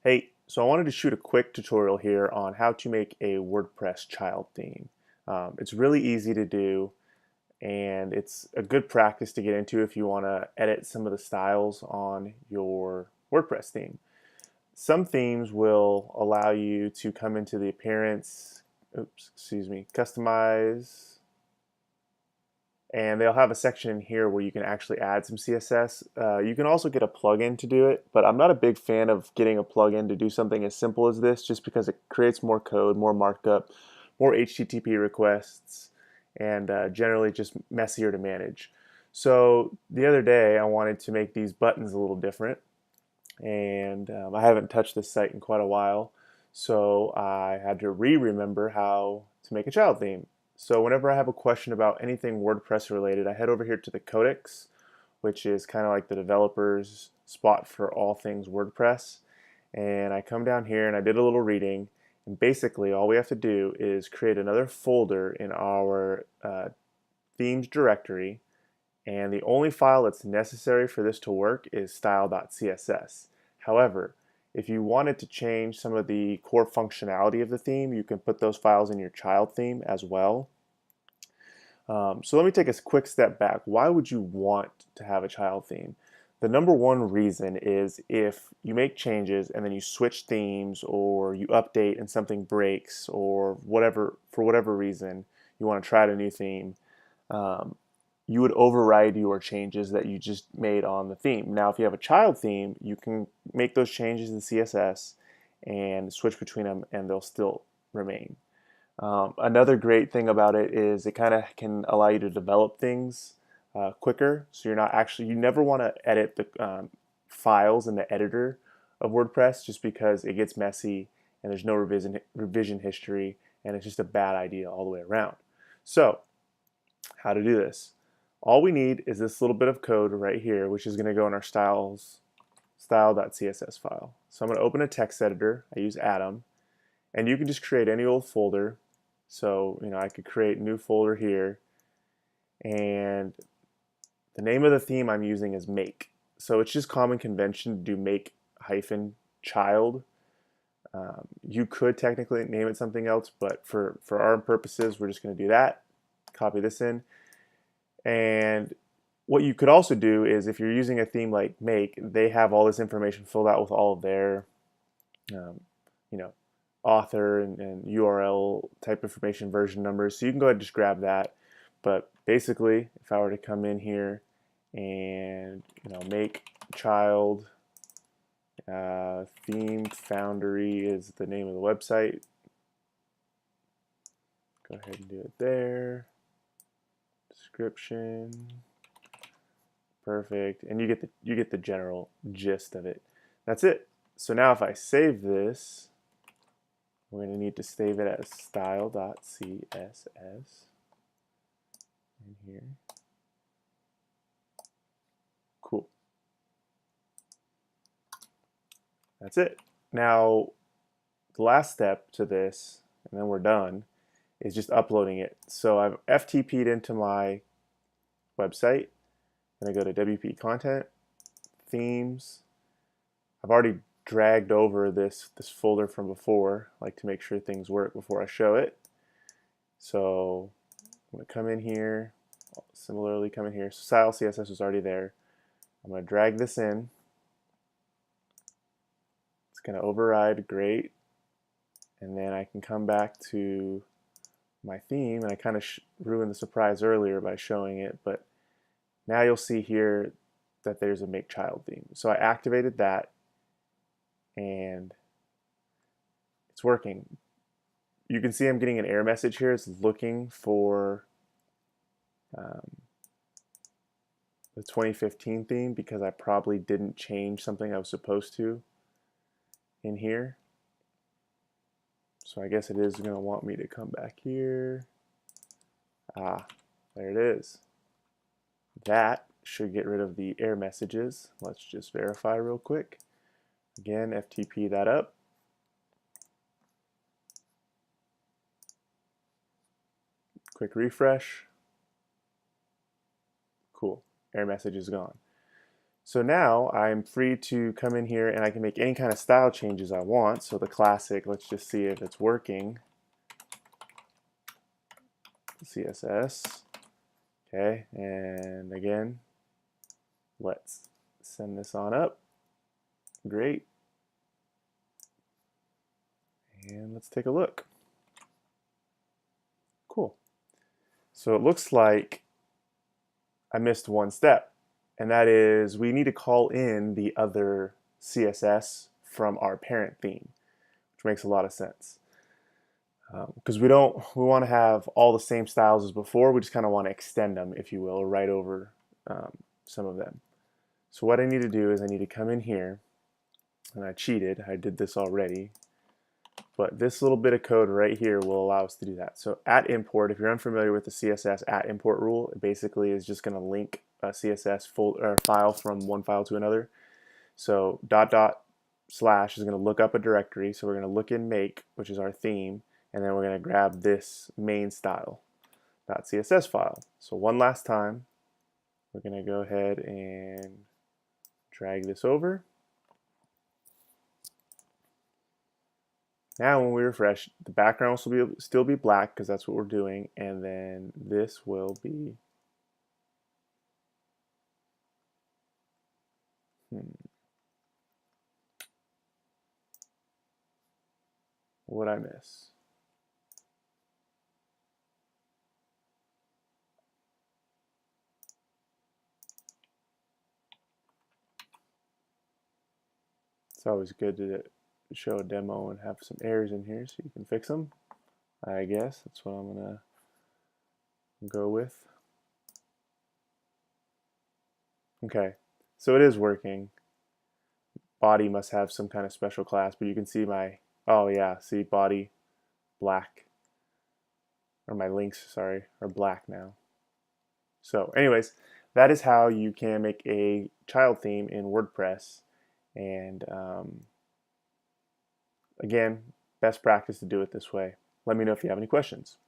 Hey, so I wanted to shoot a quick tutorial here on how to make a WordPress child theme. It's really easy to do, and it's a good practice to get into if you want to edit some of the styles on your WordPress theme. Some themes will allow you to come into the appearance, customize, and they'll have a section in here where you can actually add some CSS. You can also get a plugin to do it, but I'm not a big fan of getting a plugin to do something as simple as this just because it creates more code, more markup, more HTTP requests, and generally just messier to manage. So the other day I wanted to make these buttons a little different, and I haven't touched this site in quite a while, so I had to remember how to make a child theme. So whenever I have a question about anything WordPress related, I head over here to the codex, which is kind of like the developer's spot for all things WordPress. And I come down here and I did a little reading, and basically all we have to do is create another folder in our themes directory, and the only file that's necessary for this to work is style.css. However, if you wanted to change some of the core functionality of the theme, you can put those files in your child theme as well. So let me take a quick step back. Why would you want to have a child theme? The number one reason is if you make changes and then you switch themes or you update and something breaks or whatever, for whatever reason you want to try a new theme, um, you would override your changes that you just made on the theme. Now, if you have a child theme, you can make those changes in CSS and switch between them and they'll still remain. Another great thing about it is it kind of can allow you to develop things quicker. So you're not actually, you never want to edit the files in the editor of WordPress just because it gets messy and there's no revision history and it's just a bad idea all the way around. So how to do this? All we need is this little bit of code right here, which is going to go in our style.css file. So I'm going to open a text editor. I use Atom, and you can just create any old folder. So I could create a new folder here, and the name of the theme I'm using is make. So it's just common convention to do make hyphen child. You could technically name it something else, but for our purposes, we're just going to do that. Copy this in. And what you could also do is if you're using a theme like Make, they have all this information filled out with all of their um, you know, author and URL type information, version numbers. So you can go ahead and just grab that. But basically, if I were to come in here and make child theme foundry is the name of the website. Go ahead and do it there. Description. Perfect. And you get the general gist of it. That's it. So now if I save this, we're going to need to save it as style.css in here. Cool. That's it. Now, the last step to this, and then we're done, is just uploading it. So I've FTP'd into my website. Then I go to WP Content, Themes. I've already dragged over this folder from before, like to make sure things work before I show it. So I'm going to come in here, similarly come in here. So style CSS was already there. I'm going to drag this in. It's going to override, great. And then I can come back to my theme, and I kind of ruined the surprise earlier by showing it, but now you'll see here that there's a make child theme. So I activated that and it's working. You can see I'm getting an error message here. It's looking for the 2015 theme because I probably didn't change something I was supposed to in here. So I guess it is going to want me to come back here. Ah, there it is. That should get rid of the error messages. Let's just verify real quick. Again, FTP that up. Quick refresh. Cool. Error message is gone. So now I'm free to come in here and I can make any kind of style changes I want. So the classic, let's just see if it's working. CSS. Okay, and again, let's send this on up. Great. And let's take a look. Cool. So it looks like I missed one step, and that is we need to call in the other CSS from our parent theme, which makes a lot of sense. Because we want to have all the same styles as before. We just kind of want to extend them, if you will, or write over some of them. So what I need to do is I need to come in here, and I cheated. I did this already, but this little bit of code right here will allow us to do that. So at import, if you're unfamiliar with the CSS at import rule, it basically is just going to link a CSS file from one file to another. So dot dot slash is going to look up a directory. So we're going to look in make, which is our theme, and then we're going to grab this main style .css file. So one last time, we're going to go ahead and drag this over. Now when we refresh, the background will still be black because that's what we're doing, and then this will be what I miss. It's always good to show a demo and have some errors in here so you can fix them. I guess that's what I'm gonna go with. Okay, so it is working. Body must have some kind of special class, but you can see my, oh yeah, see body black, or my links, sorry, are black now. So anyways, that is how you can make a child theme in WordPress. And again, best practice to do it this way. Let me know if you have any questions.